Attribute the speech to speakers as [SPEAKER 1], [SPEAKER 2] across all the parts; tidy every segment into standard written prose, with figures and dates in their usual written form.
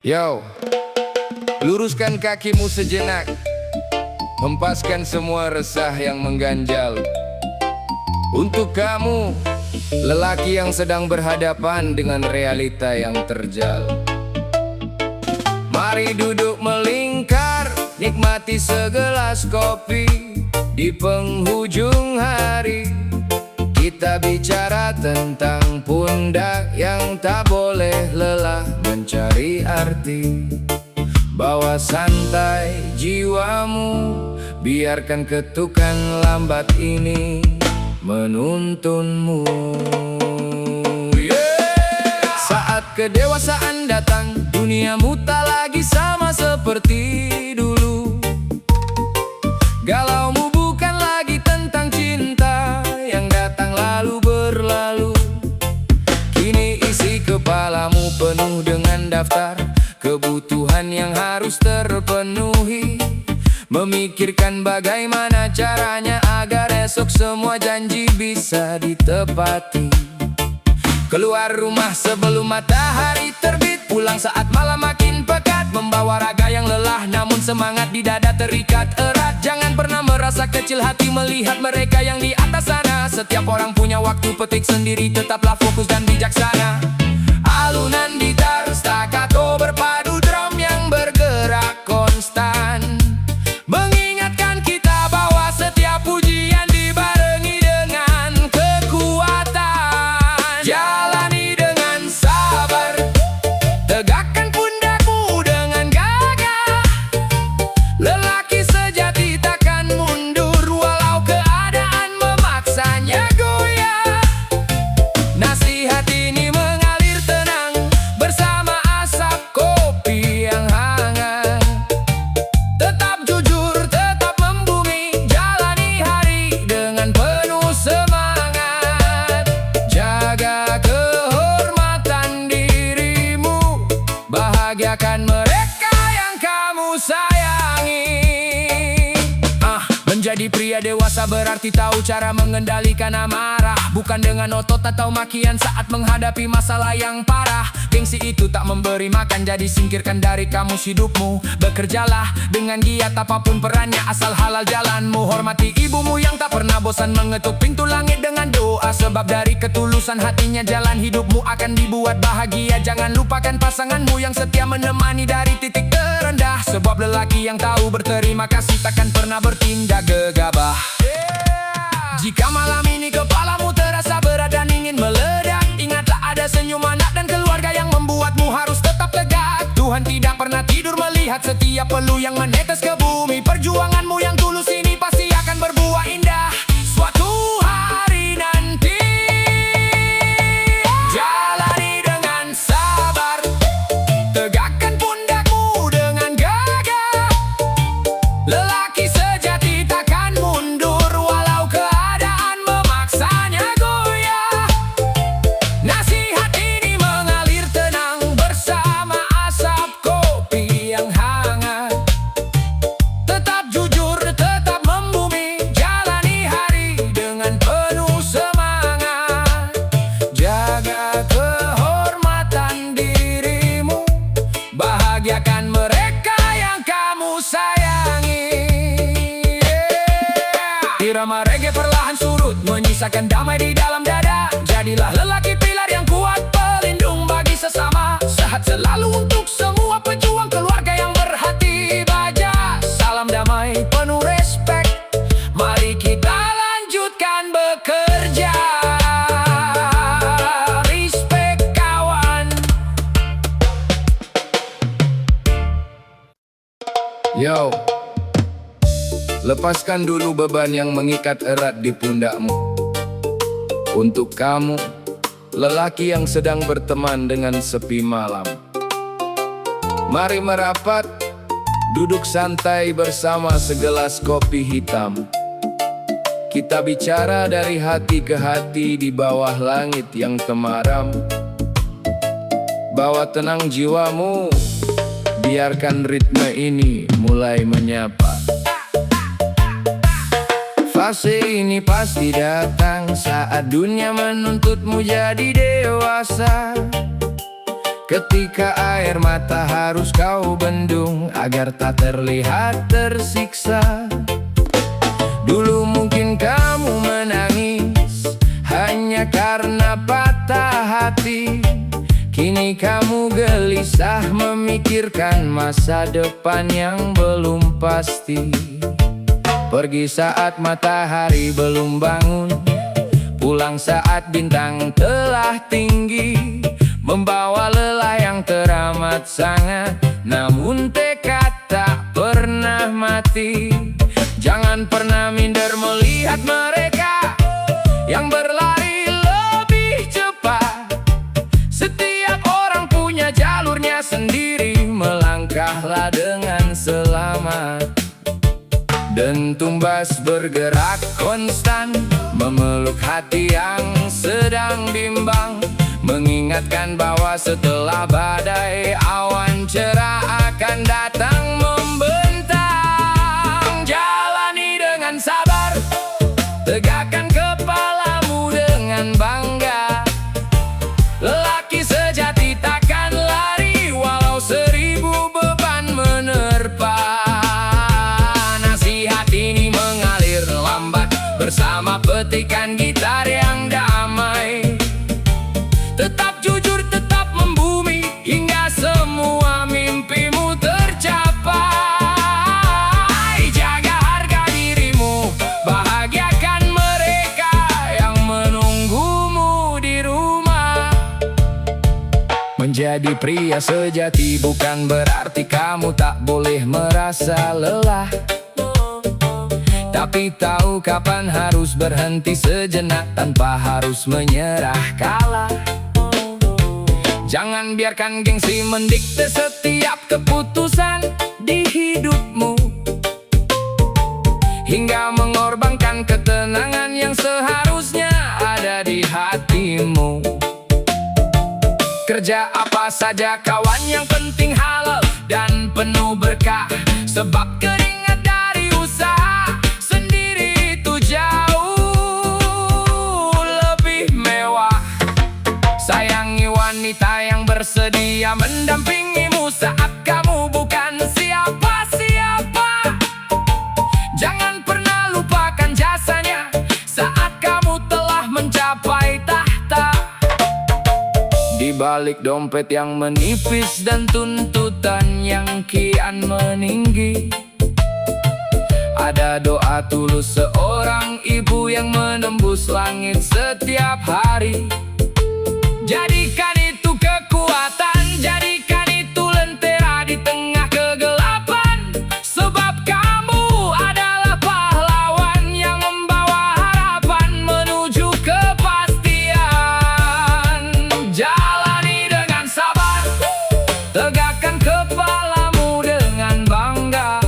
[SPEAKER 1] Yo, luruskan kakimu sejenak, hempaskan semua resah yang mengganjal. Untuk kamu, lelaki yang sedang berhadapan dengan realita yang terjal. Mari duduk melingkar, nikmati segelas kopi. Di penghujung hari, kita bicara tentang pundak yang tak boleh lelah mencari arti. Bawa santai jiwamu, biarkan ketukan lambat ini menuntunmu. Saat kedewasaan datang, duniamu tak lagi sama seperti dulu. Galaumu bukan lagi tentang cinta yang datang lalu berlalu. Kini isi kepalamu penuh dengan daftar kebutuhan yang harus terpenuhi. Memikirkan bagaimana caranya agar esok semua janji bisa ditepati. Keluar rumah sebelum matahari terbit, pulang saat malam makin pekat, membawa raga yang lelah namun semangat di dada terikat erat. Jangan pernah merasa kecil hati melihat mereka yang di atas sana. Setiap orang punya waktu petik sendiri, tetaplah fokus dan bijaksana. Alunan gitar staccato berpadu drum yang bergerak konstan, mengingatkan kita bahwa setiap pujian dibarengi dengan kekuatan. Jalani dengan sabar, tegakkan pundakmu dengan gagah. Lelaki sejati takkan mundur walau keadaan memaksanya goyah. Nasihat ini mengalir tenang bersama asap kopi yang hangat. Tetap jujur, tetap membumi, jalani hari dengan penuh semangat. Jaga kehormatan dirimu, bahagiakan mereka yang kamu sayangi. Menjadi pria dewasa berarti tahu cara mengendalikan amarah, bukan dengan otot atau makian saat menghadapi masalah yang parah. Gengsi itu tak memberi makan, jadi singkirkan dari kamus hidupmu. Bekerjalah dengan giat apapun perannya, asal halal jalanmu. Hormati ibumu yang tak pernah bosan mengetuk pintu langit dengan doa. Sebab dari ketulusan hatinya jalan hidupmu akan dibuat bahagia. Jangan lupakan pasanganmu yang setia menemani dari titik terendah. Sebab lelaki yang tahu berterima kasih takkan pernah bertindak gegabah. Jika malam ini kepalamu terasa berat dan ingin meledak, ingatlah ada senyum anak dan keluarga yang membuatmu harus tetap tegak. Tuhan tidak pernah tidur melihat setiap peluh yang menetes ke bumi. Perjuanganmu yang tulus ini pasti akan berbuah indah suatu hari nanti. Jalani dengan sabar, tegakkan pundakmu dengan gagah. Lelaki sejati takkan mundur walau keadaan memaksanya goyah. Nasihat ini mengalir tenang bersama asap kopi yang hangat. Tetap jujur, tetap membumi, jalani hari dengan penuh semangat. Jaga kehormatan dirimu, bahagiakan mereka yang kamu sayangi. Irama reggae perlahan surut, menyisakan damai di dalam dada. Jadilah lelaki pilar yang kuat, pelindung bagi sesama. Sehat selalu untuk semua pejuang keluarga yang berhati baja. Salam damai penuh respect, mari kita lanjutkan bekerja. Respect kawan. Yo, lepaskan dulu beban yang mengikat erat di pundakmu. Untuk kamu, lelaki yang sedang berteman dengan sepi malam. Mari merapat, duduk santai bersama segelas kopi hitam. Kita bicara dari hati ke hati di bawah langit yang temaram. Bawa tenang jiwamu, biarkan ritme ini mulai menyapa. Fase ini pasti datang saat dunia menuntutmu jadi dewasa. Ketika air mata harus kau bendung agar tak terlihat tersiksa. Dulu mungkin kamu menangis hanya karena patah hati. Kini kamu gelisah memikirkan masa depan yang belum pasti. Pergi saat matahari belum bangun, pulang saat bintang telah tinggi, membawa lelah yang teramat sangat, namun tekad tak pernah mati. Jangan pernah minder melihat mereka yang berlari lebih cepat. Setiap orang punya jalurnya sendiri, melangkahlah dengan selamat. Dan tumbas bergerak konstan, memeluk hati yang sedang bimbang, mengingatkan bahwa setelah badai awan cerah akan datang membentang. Jalani dengan sabar, tegakkan kepalamu dengan bangga. Lelaki sejati takkan lari walau 1000 beban menerpa. Nasihat ini mengalir lambat bersama petikan gitar yang damai. Tetap jujur, tetap membumi hingga semua mimpimu tercapai. Jaga harga dirimu, bahagiakan mereka yang menunggumu di rumah. Menjadi pria sejati bukan berarti kamu tak boleh merasa lelah, tapi tahu kapan harus berhenti sejenak tanpa harus menyerah kalah. Jangan biarkan gengsi mendikte setiap keputusan di hidupmu, hingga mengorbankan ketenangan yang seharusnya ada di hatimu. Kerja apa saja kawan, yang penting halal dan penuh berkah, sebab keringat dari usaha sendiri itu jauh lebih mewah. Sayangi wanita yang bersedia mendampingimu saat kamu bukan siapa-siapa. Jangan pernah lupakan jasanya saat kamu telah mencapai tahta. Di balik dompet yang menipis dan tuntutan yang kian meninggi, ada doa tulus seorang ibu yang menembus langit setiap hari. Jadikan itu kekuatan, jadikan itu lentera di tengah kegelapan, sebab kamu adalah pahlawan yang membawa harapan menuju kepastian. Jalani dengan sabar, tegakkan kepalamu dengan bangga.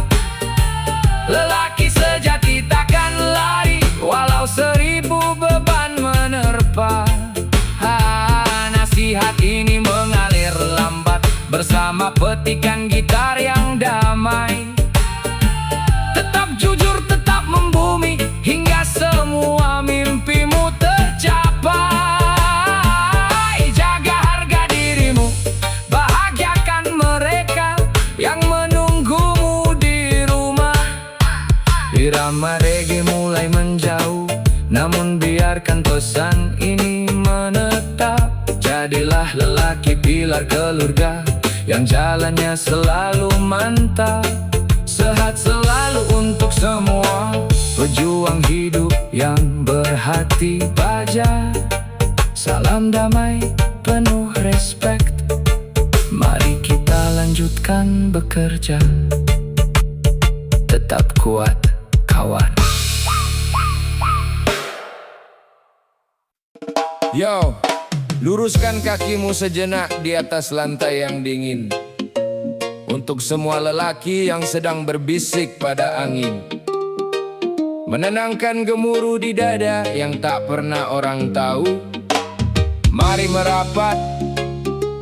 [SPEAKER 1] Lelaki sejati takkan lari walau 1000 beban menerpa. Nasihat ini mengalir lambat bersama petikan gitar yang damai. Tetap jujur, tetap membumi hingga semua mimpimu tercapai. Jaga harga dirimu, bahagiakan mereka yang menunggumu di rumah. Irama reggae mulai menjauh, namun biarkan pesan ini menetap. Jadilah lelaki pilar keluarga yang jalannya selalu mantap. Sehat selalu untuk semua pejuang hidup yang berhati baja. Salam damai penuh respect, mari kita lanjutkan bekerja. Tetap kuat kawan. Yo, luruskan kakimu sejenak di atas lantai yang dingin. Untuk semua lelaki yang sedang berbisik pada angin, menenangkan gemuruh di dada yang tak pernah orang tahu. Mari merapat,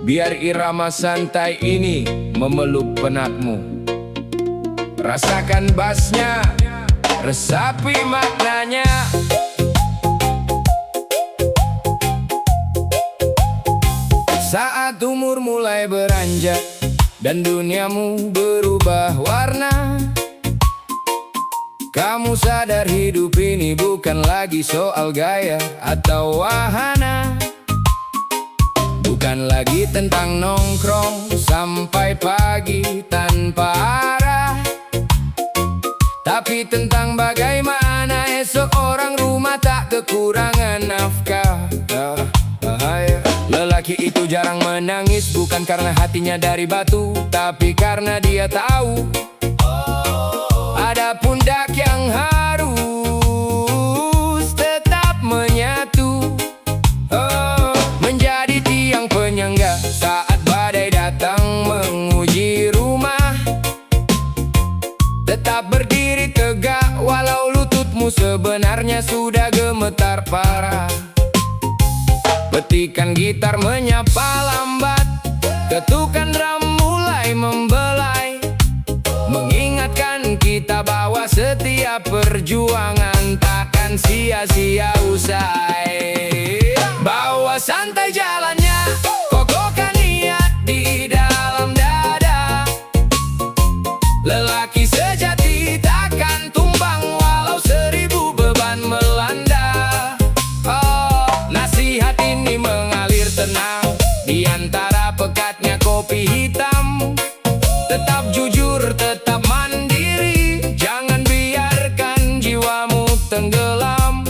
[SPEAKER 1] biar irama santai ini memeluk penatmu. Rasakan bassnya, resapi maknanya. Saat Saat umur mulai beranjak dan duniamu berubah warna, kamu sadar hidup ini bukan lagi soal gaya atau wahana. Bukan lagi tentang nongkrong sampai pagi tanpa arah, tapi tentang bagaimana esok orang rumah tak kekurangan nafkah. Lelaki itu jarang menangis, bukan karena hatinya dari batu, tapi karena dia tahu ada pundak yang harus tetap menyatu, menjadi tiang penyangga saat badai datang menguji rumah. Tetap berdiri tegak walau lututmu sebenarnya sudah gemetar parah. Petikan gitar menyapa lambat, ketukan drum mulai membelai, mengingatkan kita bahwa setiap perjuangan takkan sia-sia usai. Bawa santai jalannya, kokohkan niat di dalam dada. Lelaki sejati takkan tumbang walau 1000 beban melanda. Nasihat ini mengalir tenang di antara pekatnya kopi hitam. Tetap jujur, tetap mandiri, jangan biarkan jiwamu tenggelam.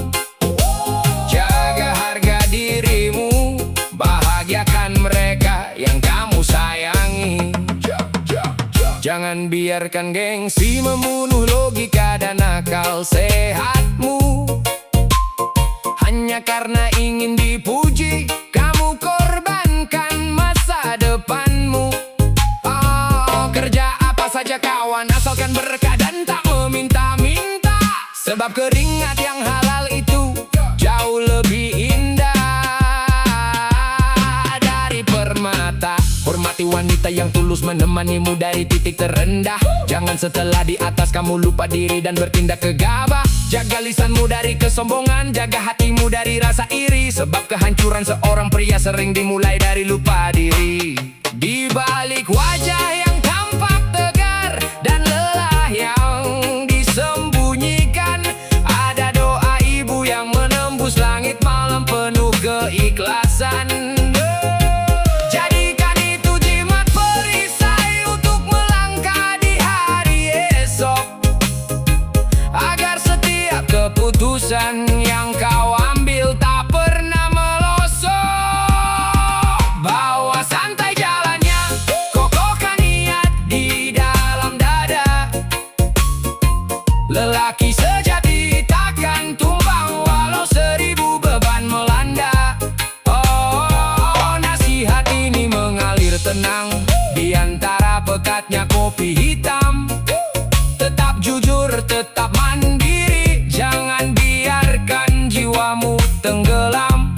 [SPEAKER 1] Jaga harga dirimu, bahagiakan mereka yang kamu sayangi. Jangan biarkan gengsi membunuh logika dan akal sehatmu. Hanya karena ingin dipuji, kamu korbankan masa depanmu. Kerja apa saja kawan, asalkan berkah dan tak meminta-minta. Sebab keringat yang halal itu jauh lebih indah dari permata. Hormati wanita yang tulus menemanimu dari titik terendah. Jangan setelah di atas kamu lupa diri dan bertindak gegabah. Jaga lisanmu dari kesombongan, jaga hatimu dari rasa iri. Sebab kehancuran seorang pria sering dimulai dari lupa diri. Di balik wajah yang tampak tegar dan lelah yang disembunyikan, ada doa ibu yang menembus langit malam penuh keikhlasan. Jadikan itu jimat perisai untuk melangkah di hari esok, agar setiap keputusan yang kau ambil tak pernah melosok. Bawa santai jalannya, kokohkan niat di dalam dada. Lelaki sejati takkan tumbang walau 1000 beban melanda. Nasihat ini mengalir tenang di antara pekatnya kopi hitam. Tetap jujur, tetap mandiri, jangan biarkan jiwamu tenggelam.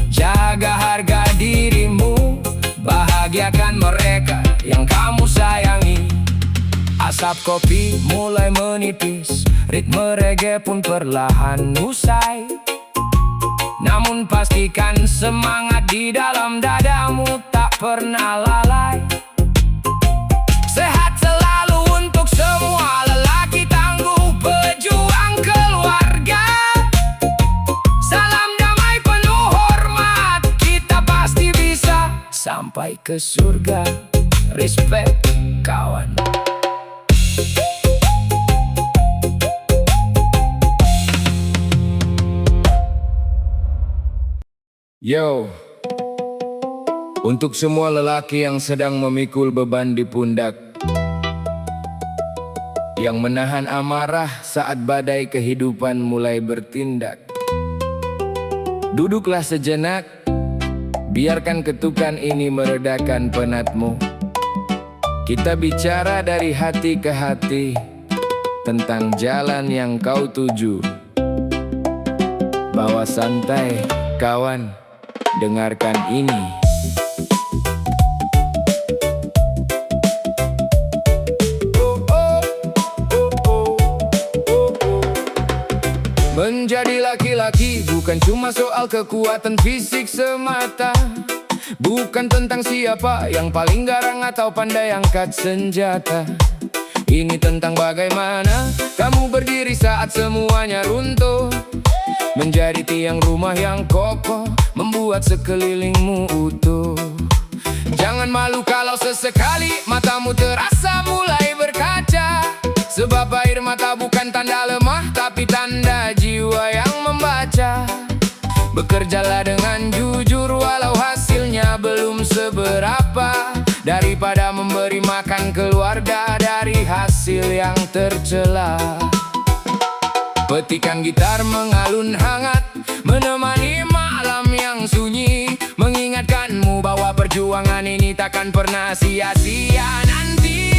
[SPEAKER 1] Jaga harga dirimu, bahagiakan mereka yang kamu sayangi. Asap kopi mulai menipis, ritme reggae pun perlahan usai. Namun pastikan semangat di dalam dadamu tak pernah lalai. Sehat selalu untuk semua lelaki tangguh pejuang keluarga. Salam damai penuh hormat, kita pasti bisa sampai ke surga. Respect kawan. Yo, untuk semua lelaki yang sedang memikul beban di pundak, yang menahan amarah saat badai kehidupan mulai bertindak, duduklah sejenak, biarkan ketukan ini meredakan penatmu. Kita bicara dari hati ke hati tentang jalan yang kau tuju. Bawa santai kawan, dengarkan ini. Menjadi laki-laki bukan cuma soal kekuatan fisik semata. Bukan tentang siapa yang paling garang atau pandai angkat senjata. Ini tentang bagaimana kamu berdiri saat semuanya runtuh, menjadi tiang rumah yang kokoh, membuat sekelilingmu utuh. Jangan malu kalau sesekali matamu terasa mulai berkaca, sebab air mata bukan tanda lemah, tapi tanda jiwa yang membaca. Bekerjalah dengan jujur walau hasilnya belum seberapa, daripada memberi makan keluarga dari hasil yang tercela. Petikan gitar mengalun hangat, menemani malam yang sunyi, mengingatkanmu bahwa perjuangan ini takkan pernah sia-sia nanti.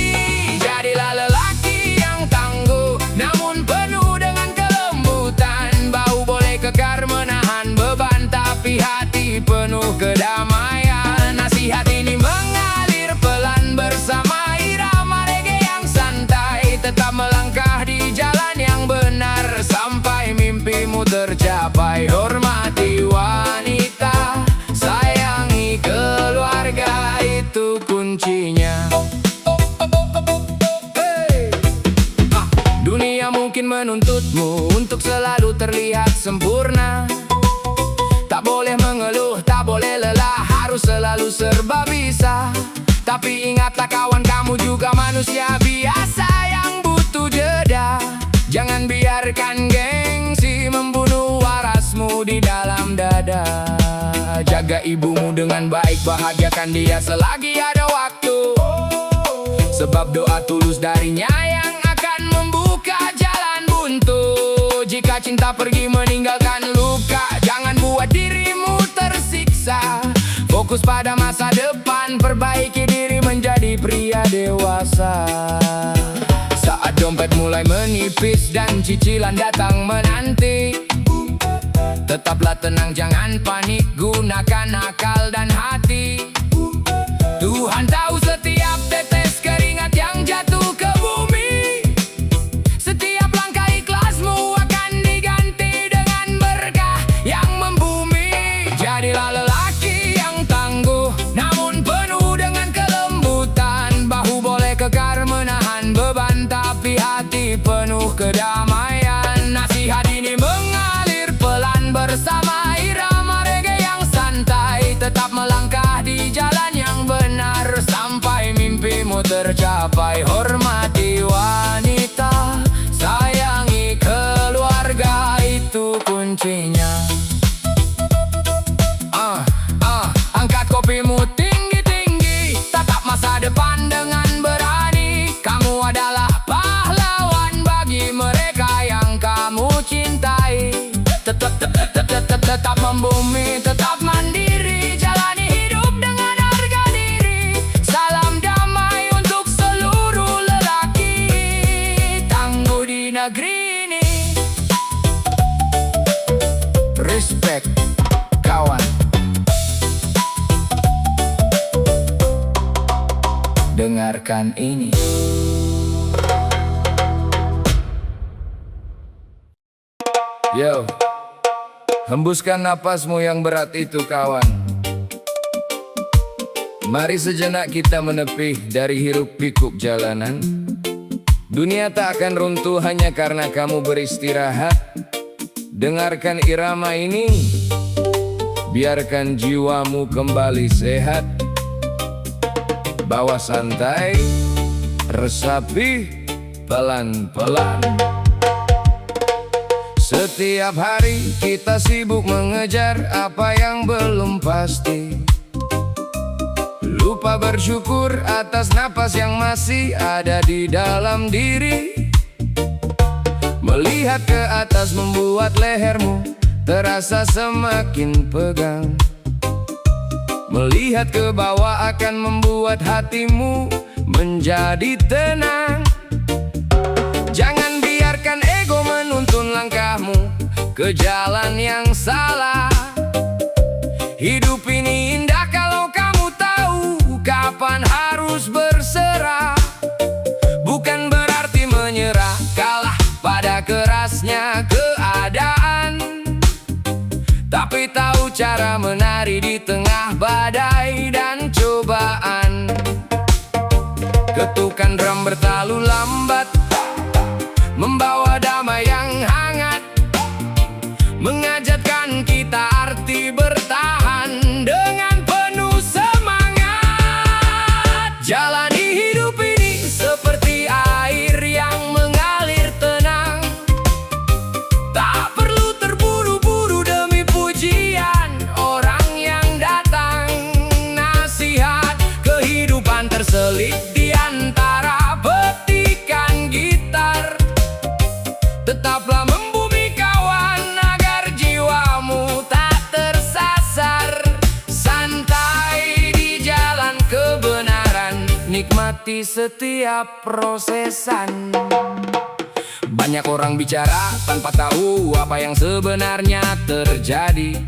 [SPEAKER 1] Jadilah lelaki yang tangguh, namun penuh dengan kelembutan. Bahu boleh kekar menahan beban, tapi hati penuh kedamaian. Nasihat ini mengalir pelan bersama irama reggae yang santai. Tetap melangkah di jalan yang benar sampai mimpimu tercapai. Hormati wanita, sayangi keluarga, itu kuncinya. Dunia mungkin menuntutmu untuk selalu terlihat sempurna. Tak boleh mengeluh, tak boleh lelah, harus selalu serba bisa. Tapi ingatlah kawan, kamu juga manusia biasa yang butuh jeda. Jangan biarkan gengsi membunuh warasmu di dalam dada. Jaga ibumu dengan baik, bahagiakan dia selagi ada waktu, sebab doa tulus darinya yang akan membuka jalan buntu. Jika cinta pergi meninggalkan luka, jangan buat dirimu tersiksa. Fokus pada masa depan, perbaiki diri menjadi pria dewasa. Saat dompet mulai menipis dan cicilan datang menanti, tetaplah tenang, jangan panik, gunakan akal dan hati. Tuhan tahu setiap tetes keringat yang jatuh ke bumi. Setiap langkah ikhlasmu akan diganti dengan berkah yang membumi. Jadilah lelaki yang tangguh, namun penuh dengan kelembutan. Bahu boleh kekar menahan beban, tapi hati penuh kedamaian. Nasihat ini mengalir pelan bersama irama reggae yang santai. Tetap melangkah di jalan yang benar sampai mimpimu tercapai. Hormati wanita, sayangi keluarga, itu kuncinya. Angkat kopimu tinggi-tinggi, tatap masa depan dengan berani. Kamu adalah pahlawan bagi mereka yang kamu cintai. Tetap membumi, tetap mandiri, jalani hidup dengan harga diri. Salam damai untuk seluruh lelaki tangguh di negeri ini. Respect, kawan. Dengarkan ini. Yo, hembuskan napasmu yang berat itu, kawan. Mari sejenak kita menepi dari hiruk pikuk jalanan. Dunia tak akan runtuh hanya karena kamu beristirahat. Dengarkan irama ini, biarkan jiwamu kembali sehat. Bawa santai, resapi pelan-pelan. Setiap hari kita sibuk mengejar apa yang belum pasti, lupa bersyukur atas napas yang masih ada di dalam diri. Melihat ke atas membuat lehermu terasa semakin pegang. Melihat ke bawah akan membuat hatimu menjadi tenang. Jangan biarkan ego menuntun langkahmu ke jalan yang salah. Hidup ini indah kalau kamu tahu kapan harus berserah. Bukan berarti menyerah, kalah pada kerasnya keadaan, tapi tahu cara menari di tengah badai dan cobaan. Ketukan drum bertalu lambat, membawa damai yang hangat, mengajarkan kita arti bertahan dengan penuh semangat. Jalani hidup ini seperti air yang mengalir tenang, tak perlu terburu-buru demi pujian orang yang datang. Nasihat kehidupan terselip di antara petikan gitar. Tetaplah membumi kawan agar jiwamu tak tersasar. Santai di jalan kebenaran, nikmati setiap prosesan. Banyak orang bicara tanpa tahu apa yang sebenarnya terjadi,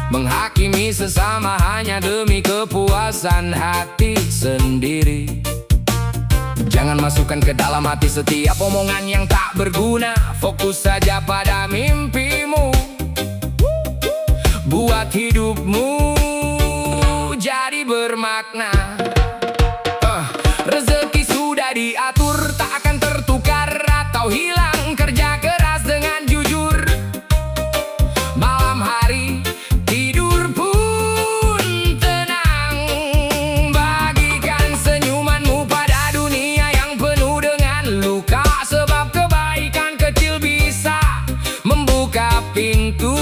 [SPEAKER 1] menghakimi sesama hanya demi kepuasan hati sendiri. Jangan masukkan ke dalam hati setiap omongan yang tak berguna. Fokus saja pada mimpimu, buat hidupmu jadi bermakna. Rezeki sudah diatur, tak akan tertukar atau hilang. Kerja keras dengan jujur, malam hari tidur pun tenang. Bagikan senyumanmu pada dunia yang penuh dengan luka, sebab kebaikan kecil bisa membuka pintu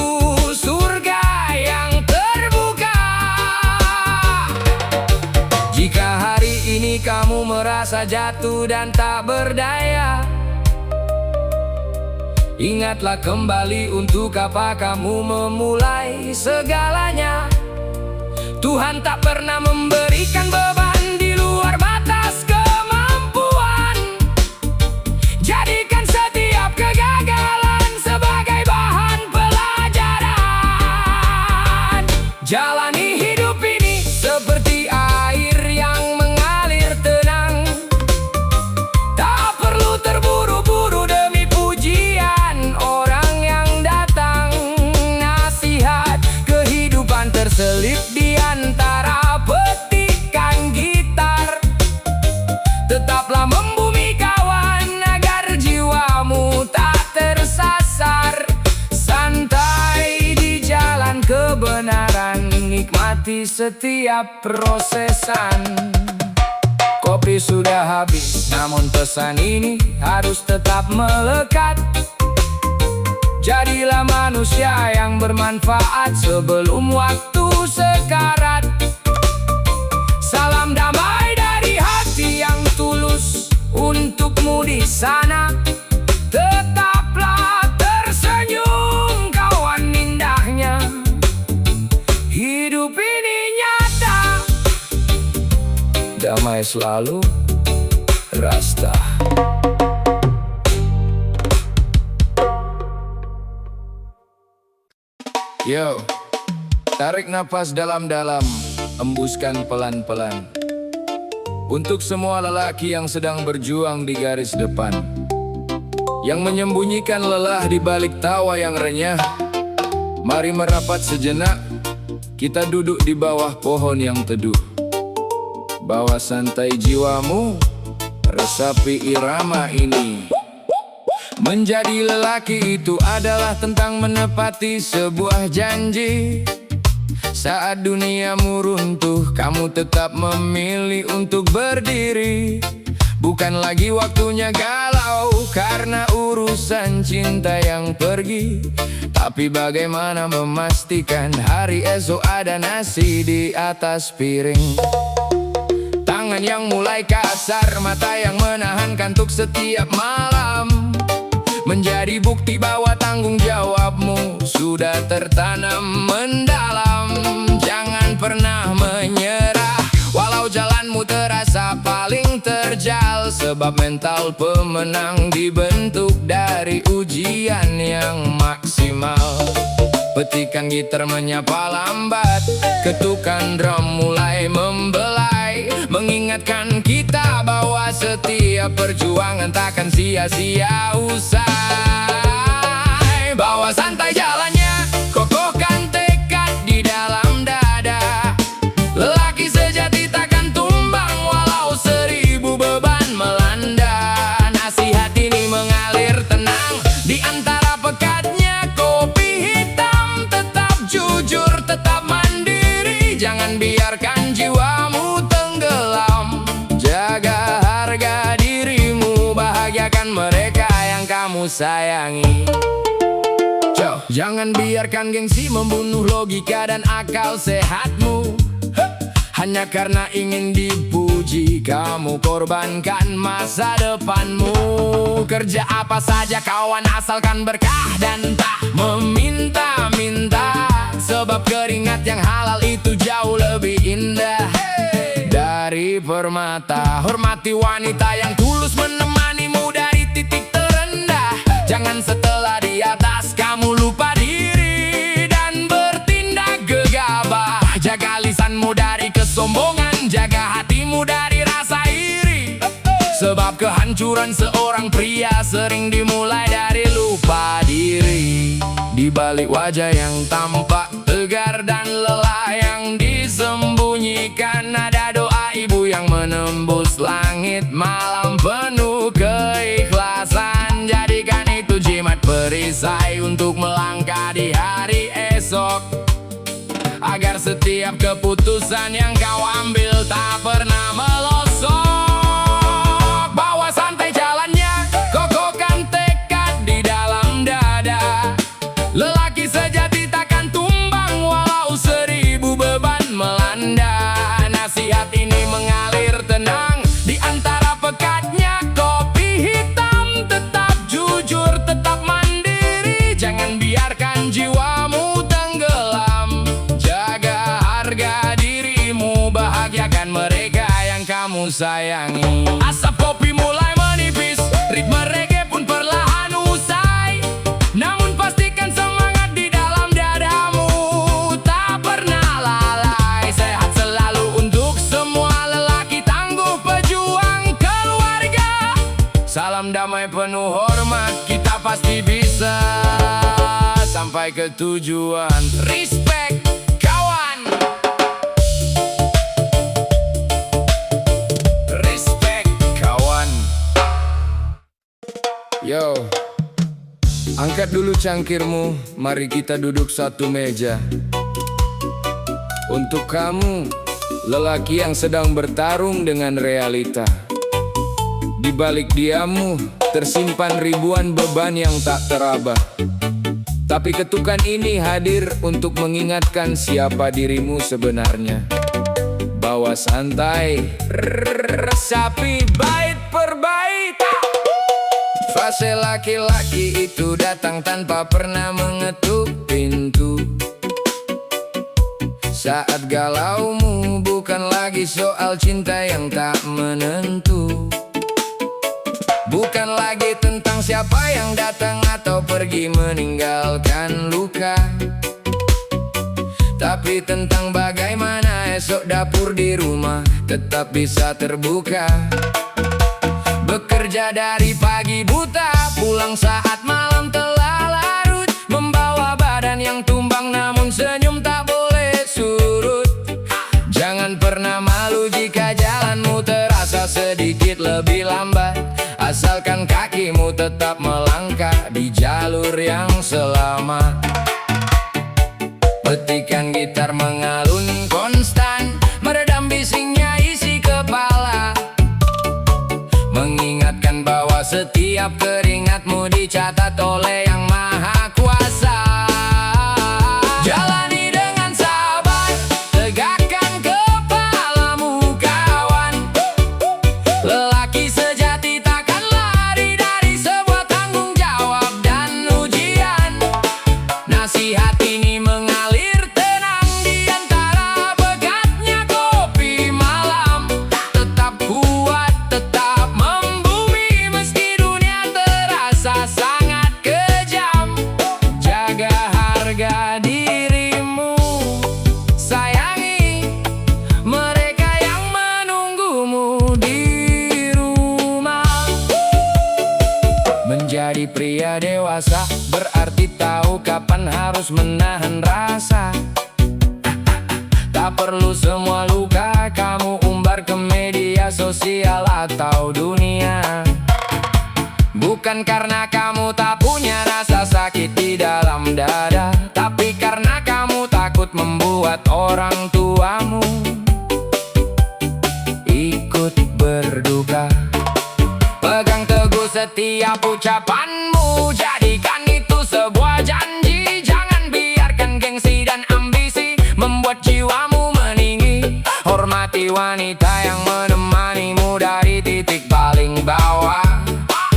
[SPEAKER 1] surga yang terbuka. Jika hari ini kamu merasa jatuh dan tak berdaya, ingatlah kembali untuk apa kamu memulai segalanya. Tuhan tak pernah memberikan beban di luar batas kemampuan. Jadikan setiap kegagalan sebagai bahan pelajaran. Jalani hidup ini seperti air yang mengalir tenang, tak perlu terburu-buru demi pujian orang yang datang. Nasihat kehidupan terselip di antara petikan gitar. Tetaplah membumi kawan agar jiwamu tak tersasar. Santai di jalan kebenaran, nikmati setiap prosesan. Kopi sudah habis, namun pesan ini harus tetap melekat. Jadilah manusia yang bermanfaat sebelum waktu sekarat. Salam damai dari hati yang tulus untukmu di sana. Tetaplah tersenyum kawan, indahnya hidup ini nyata. Damai selalu, Rasta. Yo, tarik napas dalam-dalam, embuskan pelan-pelan. Untuk semua lelaki yang sedang berjuang di garis depan, yang menyembunyikan lelah di balik tawa yang renyah, mari merapat sejenak, kita duduk di bawah pohon yang teduh. Bawa santai jiwamu, resapi irama ini. Menjadi lelaki itu adalah tentang menepati sebuah janji. Saat duniamu runtuh, kamu tetap memilih untuk berdiri. Bukan lagi waktunya galau karena urusan cinta yang pergi, tapi bagaimana memastikan hari esok ada nasi di atas piring. Tangan yang mulai kasar, mata yang menahan kantuk setiap malam, menjadi bukti bahwa tanggung jawabmu sudah tertanam mendalam. Jangan pernah menyerah, walau jalanmu terasa paling terjal, sebab mental pemenang dibentuk dari ujian yang maksimal. Petikan gitar menyapa lambat, ketukan drum mulai membelai, mengingatkan kita bahwa setiap perjuangan takkan sia-sia usai. Bawa santai jalannya, kokohkan sayangi. Jangan biarkan gengsi membunuh logika dan akal sehatmu. Hanya karena ingin dipuji, kamu korbankan masa depanmu. Kerja apa saja kawan, asalkan berkah dan tak meminta-minta. Sebab keringat yang halal itu jauh lebih indah dari permata. Hormati wanita yang tulus menemanimu dari titik terendah. Jangan setelah di atas kamu lupa diri dan bertindak gegabah. Jaga lisanmu dari kesombongan, jaga hatimu dari rasa iri. Sebab kehancuran seorang pria sering dimulai dari lupa diri. Di balik wajah yang tampak tegar dan lelah yang disembunyikan, ada doa ibu yang menembus langit malam penuh keikhlasan. Jadikan itu jimat perisai untuk melangkah di hari esok, agar setiap keputusan yang kau ambil tak pernah melosok. Bawa santai jalannya, kokohkan tekad di dalam dada. Lelaki sejati takkan tumbang walau 1000 beban melanda. Nasihat ini mengalir tenang di antara pekatnya kopi hitam. Tetap jujur, tetap mandiri, jangan biarkan jiwamu tenggelam. Jaga harga dirimu, bahagiakan mereka yang kamu sayangi. Asap kopi mulai menipis, ritme reggae pun perlahan usai. Namun pastikan semangat di dalam dadamu tak pernah lalai. Sehat selalu untuk semua lelaki tangguh pejuang keluarga. Salam damai penuh hormat, kita pasti bisa sampai ke tujuan. Respect kawan, respect kawan. Yo, angkat dulu cangkirmu, mari kita duduk satu meja. Untuk kamu, lelaki yang sedang bertarung dengan realita. Di balik diammu, tersimpan ribuan beban yang tak teraba. Tapi ketukan ini hadir untuk mengingatkan siapa dirimu sebenarnya. Bawa santai, resapi bait per bait. Fase laki-laki itu datang tanpa pernah mengetuk pintu. Saat galaumu bukan lagi soal cinta yang tak menentu. Bukan lagi tentang siapa yang datang atau pergi meninggalkan luka, tapi tentang bagaimana esok dapur di rumah tetap bisa terbuka. Bekerja dari pagi buta, pulang saat malam telah larut, membawa badan yang tumbang namun senyum tak boleh surut. Jangan pernah malu jika jalanmu terasa sedikit lebih lambat, asalkan kakimu tetap melangkah di jalur yang selamat. Petikan gitar mengalun konstan, meredam bisingnya isi kepala, mengingatkan bahwa setiap keringatmu dicatat oleh Yang Maha Kuasa. Jalani dengan sabar, tegakkan kepalamu kawan. Lelaki sejati takkan lari dari sebuah tanggung jawab dan ujian. Nasihat ini mengalir tenang di antara pegatnya kopi malam. Tetap kuat, tetap membumi meski dunia terasa sangat kejam. Jaga harga dirimu, sayangi mereka yang menunggumu di rumah. Menjadi pria dewasa berarti tahu kapan harus menahan rasa. Tak perlu semua luka kamu umbar ke media sosial atau dunia. Bukan karena kamu tak punya rasa sakit di dalam dada, tapi karena kamu takut membuat orang tuamu ikut berduka. Pegang teguh setiap ucapanmu wanita yang menemanimu dari titik paling bawah.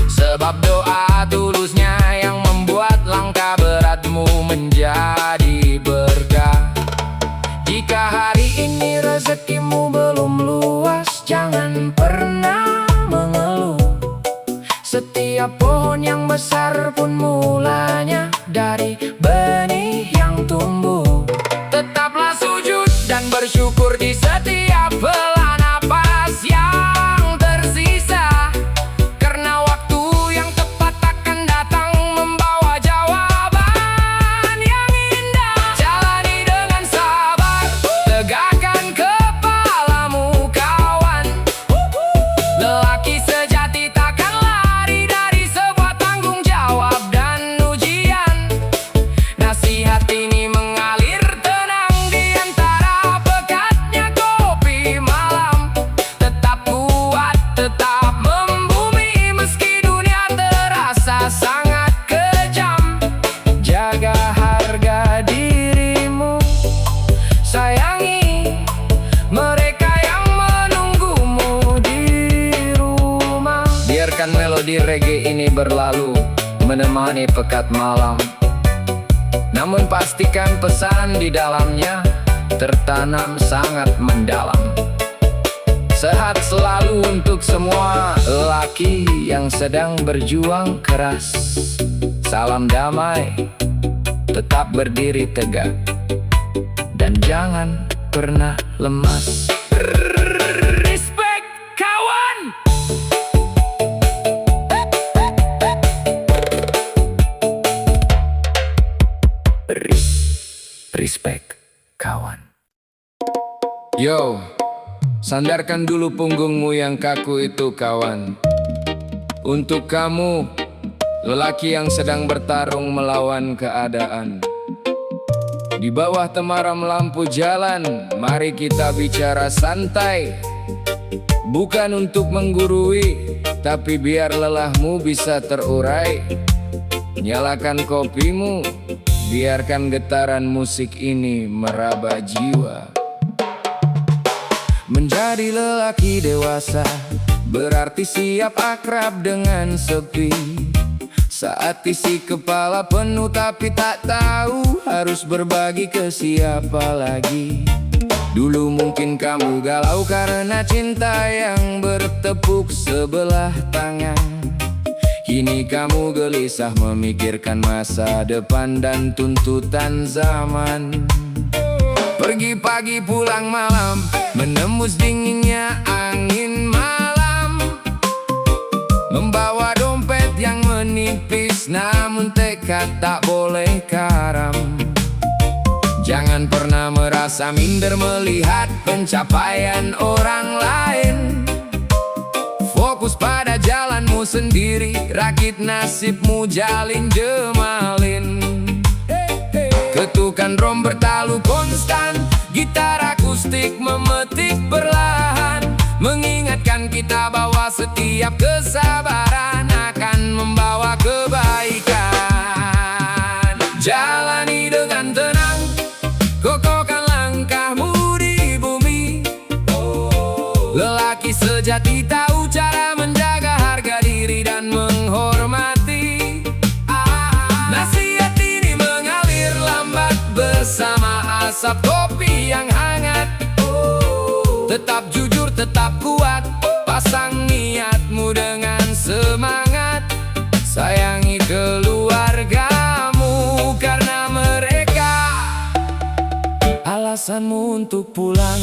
[SPEAKER 1] Sebab doa tulusnya yang membuat langkah beratmu menjadi berkah. Jika hari ini rezekimu belum luas, jangan pernah mengeluh. Setiap pohon yang besar pun mulanya dari benih yang tumbuh. Tetaplah sujud dan bersyukur di setiap helaan napas yang tersisa, karena waktu yang tepat akan datang membawa jawaban yang indah. Jalani dengan sabar, tegakkan kepalamu kawan. Lelaki sejati takkan lari dari sebuah tanggung jawab dan ujian. Nasihat ini mengalir tenang di antara pekatnya kopi malam. Tetap kuat, tetap membumi meski dunia terasa sangat kejam. Jaga harga dirimu, sayangi mereka yang menunggumu di rumah. Biarkan melodi reggae ini berlalu menemani pekat malam, namun pastikan pesan di dalamnya tertanam sangat mendalam. Sehat selalu untuk semua lelaki yang sedang berjuang keras. Salam damai, tetap berdiri tegak, dan jangan pernah lemas. Respect kawan. Respect kawan. Yo, sandarkan dulu punggungmu yang kaku itu kawan. Untuk kamu, lelaki yang sedang bertarung melawan keadaan. Di bawah temaram lampu jalan, mari kita bicara santai. Bukan untuk menggurui, tapi biar lelahmu bisa terurai. Nyalakan kopimu, biarkan getaran musik ini meraba jiwa. Menjadi lelaki dewasa berarti siap akrab dengan sepi. Saat isi kepala penuh tapi tak tahu harus berbagi ke siapa lagi. Dulu mungkin kamu galau karena cinta yang bertepuk sebelah tangan. Kini kamu gelisah memikirkan masa depan dan tuntutan zaman. Pergi pagi pulang malam, menembus dinginnya angin malam. Membawa dompet yang menipis, namun tekad tak boleh karam. Jangan pernah merasa minder melihat pencapaian orang lain. Fokus pada jalanmu sendiri, rakit nasibmu jalin jemalin. Ketukan drum bertalu konstan, gitar akustik memetik perlahan, mengingatkan kita bahwa setiap kesabaran akan membawa kebaikan. Jalani dengan tenang, kokohkan langkahmu di bumi. Lelaki sejati tahu cara menjaga harga diri dan menghormati. Nasihat ini mengalir lambat bersama asap kopi yang hangat. Tetap jujur, tetap kuat, pasang niatmu dengan semangat. Sayangi keluargamu karena mereka alasanmu untuk pulang.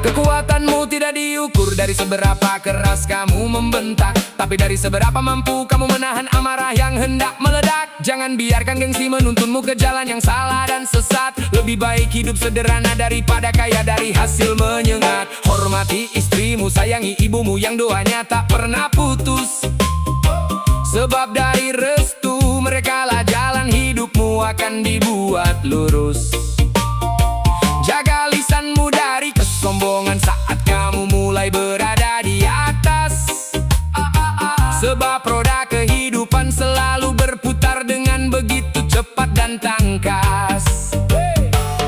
[SPEAKER 1] Kekuatanmu tidak diukur dari seberapa keras kamu membentak, tapi dari seberapa mampu kamu menahan amarah yang hendak meledak. Jangan biarkan gengsi menuntunmu ke jalan yang salah dan sesat. Lebih baik hidup sederhana daripada kaya dari hasil menyengat. Hormati istrimu, sayangi ibumu yang doanya tak pernah putus. Sebab dari restu merekalah jalan hidupmu akan dibuat lurus. Jaga lisanmu dari kesombongan saat kamu mulai berada di atas. Sebab roda kehidupan selalu berputar dengan begitu cepat dan tangkas.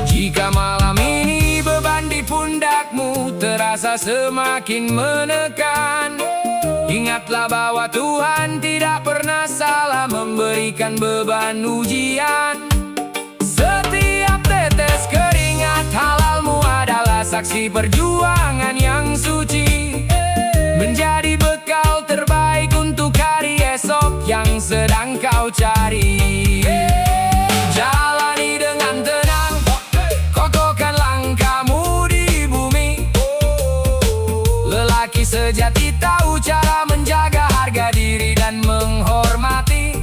[SPEAKER 1] Jika malam ini beban di pundakmu semakin menekan. Ingatlah bahwa Tuhan tidak pernah salah memberikan beban ujian. Setiap tetes keringat halalmu adalah saksi perjuangan yang suci, menjadi bekal terbaik untuk hari esok yang sedang kau cari. Jalani dengan tenang, kokohkan langkahmu di bumi. Lelaki sejati tahu cara menjaga harga diri dan menghormati.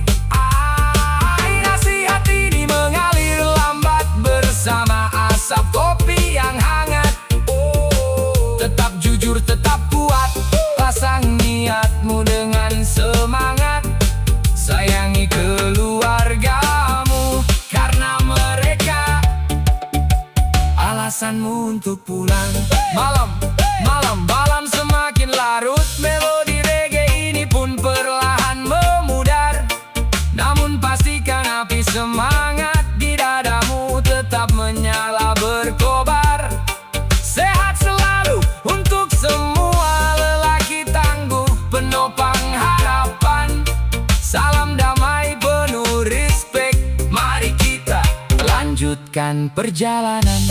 [SPEAKER 1] Nasihat ini mengalir lambat bersama asap kopi yang hangat. Tetap jujur, tetap kuat, pasang niatmu dengan semangat. Sayangi keluargamu, karena mereka alasanmu untuk pulang. Malam semakin larut, melodi reggae ini pun perlahan memudar. Namun pastikan api semangat di dadamu tetap menyala berkobar. Sehat selalu untuk semua lelaki tangguh penopang harapan. Salam damai penuh respect, mari kita lanjutkan perjalanan.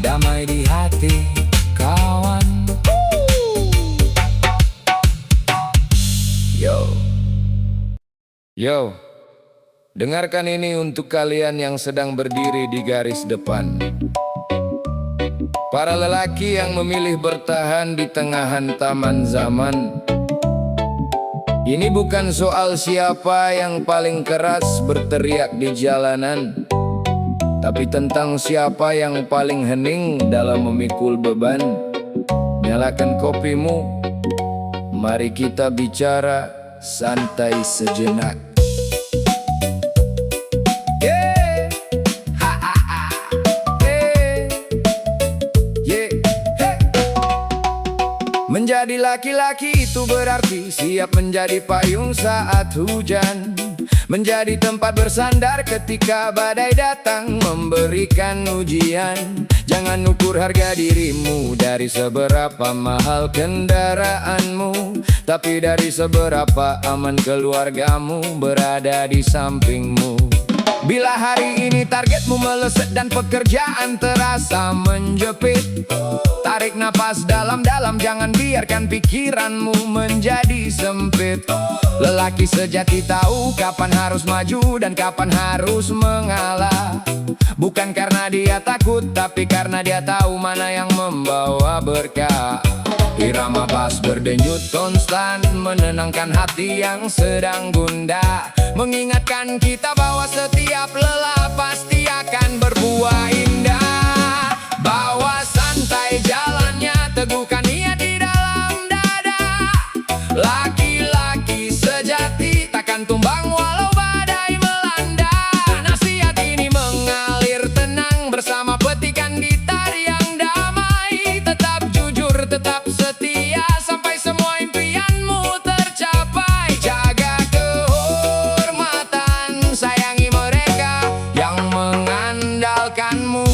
[SPEAKER 1] Damai di hati kawan. Yo, dengarkan ini untuk kalian yang sedang berdiri di garis depan. Para lelaki yang memilih bertahan di tengah hantaman zaman. Ini bukan soal siapa yang paling keras berteriak di jalanan, tapi tentang siapa yang paling hening dalam memikul beban. Nyalakan kopimu, mari kita bicara santai sejenak. Menjadi laki-laki itu berarti siap menjadi payung saat hujan, menjadi tempat bersandar ketika badai datang memberikan ujian. Jangan ukur harga dirimu dari seberapa mahal kendaraanmu, tapi dari seberapa aman keluargamu berada di sampingmu. Bila hari ini targetmu meleset dan pekerjaan terasa menjepit, tarik napas dalam-dalam, jangan biarkan pikiranmu menjadi sempit. Lelaki sejati tahu kapan harus maju dan kapan harus mengalah. Bukan karena dia takut, tapi karena dia tahu mana yang membawa berkah. Irama bass berdenyut konstan menenangkan hati yang sedang gundah, mengingatkan kita bahwa setiap lelah pasti akan berbuah indah. Bawa santai jalannya, teguhkan niat di dalam dada. Laki-laki sejati takkan tumbang walau badai melanda. Nasihat ini mengalir tenang bersama petikan gitar yang damai. Tetap jujur, tetap setia sampai semua impianmu tercapai. Jaga kehormatan, sayangi mereka yang mengandalkanmu.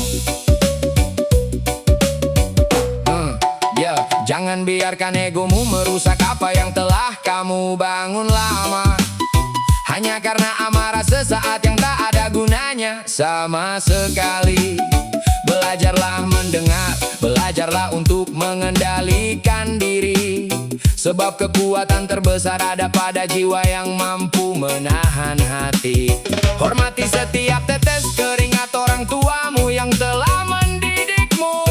[SPEAKER 1] Jangan biarkan egomu merusak apa yang telah kamu bangun lama, hanya karena amarah sesaat yang tak ada gunanya sama sekali. Belajarlah mendengar, belajarlah untuk mengendalikan diri, sebab kekuatan terbesar ada pada jiwa yang mampu menahan hati. Hormati setiap tetes keringat orang tuamu yang telah mendidikmu.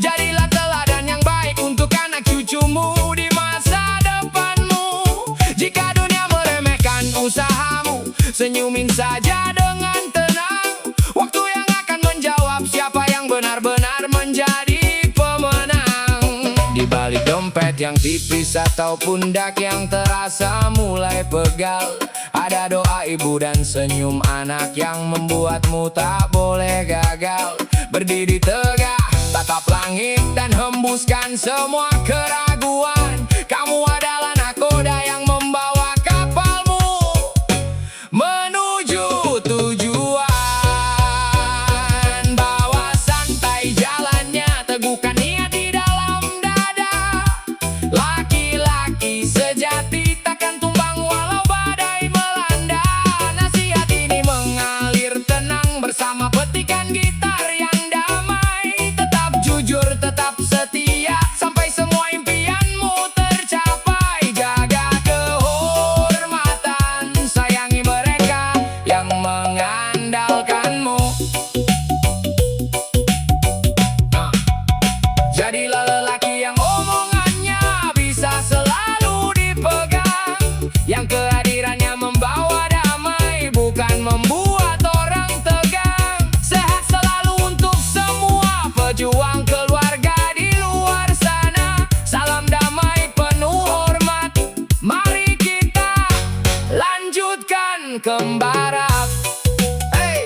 [SPEAKER 1] Jadilah teladan yang baik untuk anak cucumu di masa depanmu. Jika dunia meremehkan usahamu, senyumin saja dengan tenang. Waktu yang akan menjawab siapa yang benar-benar menjadi pemenang. Di balik dompet yang tipis atau pundak yang terasa mulai pegal, ada doa ibu dan senyum anak yang membuatmu tak boleh gagal. Berdiri tegak, tatap langit dan hembuskan semua keraguan. Kamu adalah nakoda yang membawa kapalmu menuju tujuan. Bawa santai jalannya, teguhkan niat di dalam dada. kembara. Hey,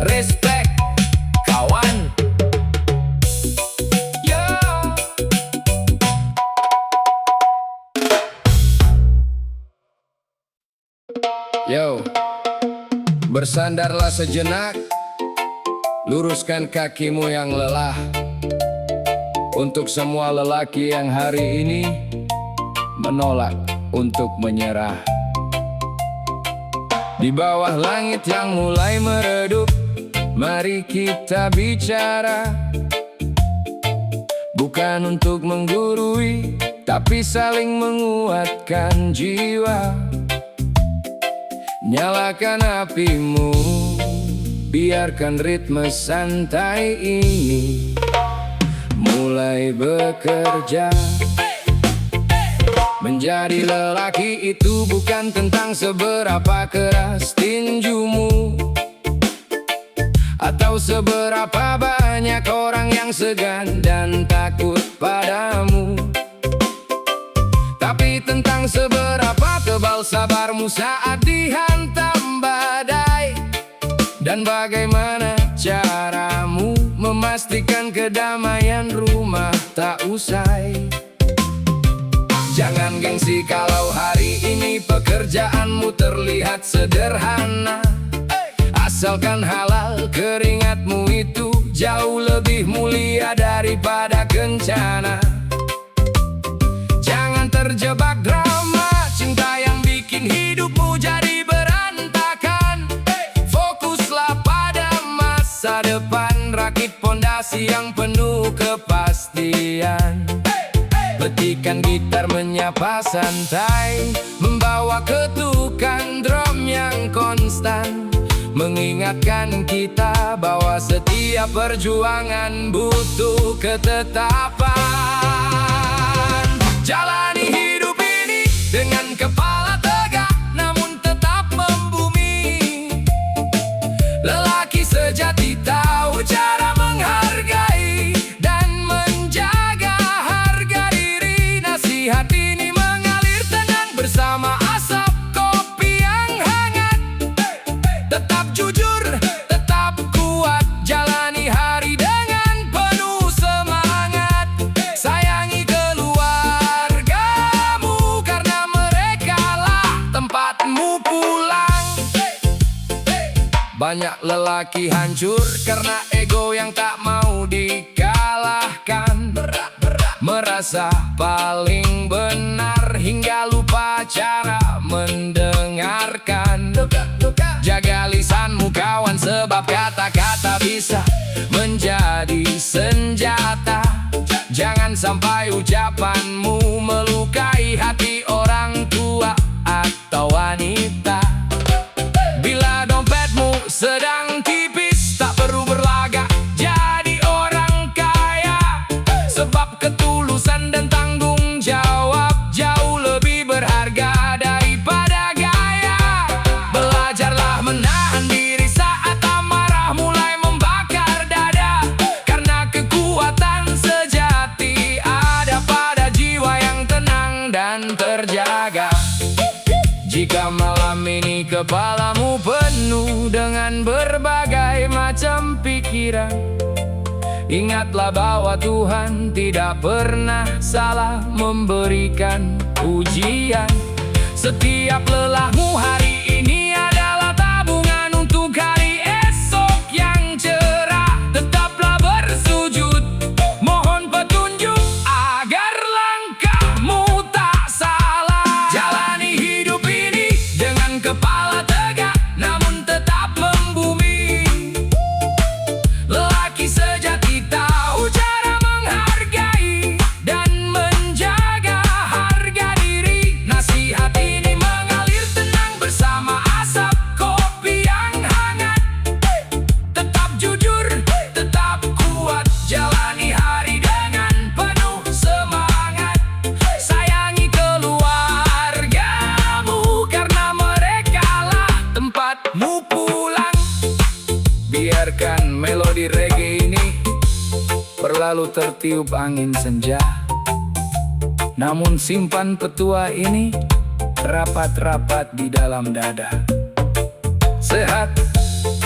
[SPEAKER 1] respect kawan. Yo, bersandarlah sejenak, luruskan kakimu yang lelah. Untuk semua lelaki yang hari ini menolak untuk menyerah. Di bawah langit yang mulai meredup, mari kita bicara. Bukan untuk menggurui, tapi saling menguatkan jiwa. Nyalakan apimu, biarkan ritme santai ini mulai bekerja. Menjadi lelaki itu bukan tentang seberapa keras tinjumu, atau seberapa banyak orang yang segan dan takut padamu, tapi tentang seberapa tebal sabarmu saat dihantam badai, dan bagaimana caramu memastikan kedamaian rumah tak usai. Jangan gengsi kalau hari ini pekerjaanmu terlihat sederhana. Asalkan halal, keringatmu itu jauh lebih mulia daripada kencana. Jangan terjebak drama cinta yang bikin hidupmu jadi berantakan. Fokuslah pada masa depan, rakit pondasi yang penuh kepastian. Petikan gitar menyapa santai, membawa ketukan drum yang konstan, mengingatkan kita bahwa setiap perjuangan butuh ketetapan. Jalani hidup ini dengan kepala tegak, namun tetap membumi. Lelaki sejati tahu cara menghargai dan menjaga harga diri. Nasihat ini mengalir tenang bersama asap kopi yang hangat. Tetap jujur, tetap kuat, jalani hari dengan penuh semangat. Sayangi keluargamu karena merekalah tempatmu pulang. Banyak lelaki hancur karena ego yang tak mau dikalahkan, merasa paling benar hingga lupa cara mendengarkan. Jaga lisanmu kawan, sebab kata-kata bisa menjadi senjata. Jangan sampai ucapanmu melukai hati orang tua atau wanita. Bila dompetmu sedang tipis, tak perlu berlagak jadi orang kaya, sebab ketulusan dan tanggung jawab jauh lebih berharga daripada gaya. Belajarlah menahan diri saat amarah mulai membakar dada, karena kekuatan sejati ada pada jiwa yang tenang dan terjaga. Jika malam ini kepalamu penuh dengan berbagai macam pikiran, ingatlah bahwa Tuhan tidak pernah salah memberikan ujian. Setiap lelahmu hari ini adalah tabungan untuk hari esok yang cerah. Tetaplah bersujud, mohon petunjuk agar langkahmu tak salah. Jalani hidup ini dengan kepala tegak, namun tetap membumi. Lelaki sejati tahu cara menghargai dan menjaga harga diri. Nasihat ini mengalir tenang bersama asap kopi yang hangat. Tetap jujur, tetap kuat, jalani hari dengan penuh semangat. Sayangi keluargamu karena merekalah tempatmu pulang. Biarkan melodi reggae ini berlalu tertiup angin senja, namun simpan petua ini rapat-rapat di dalam dada. sehat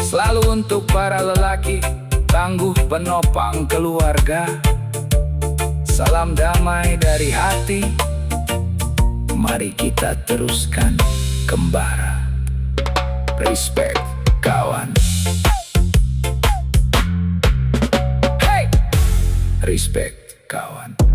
[SPEAKER 1] selalu untuk para lelaki, tangguh penopang keluarga. Salam damai dari hati, mari kita teruskan kembara. Respect kawan. Hey! Respect kawan.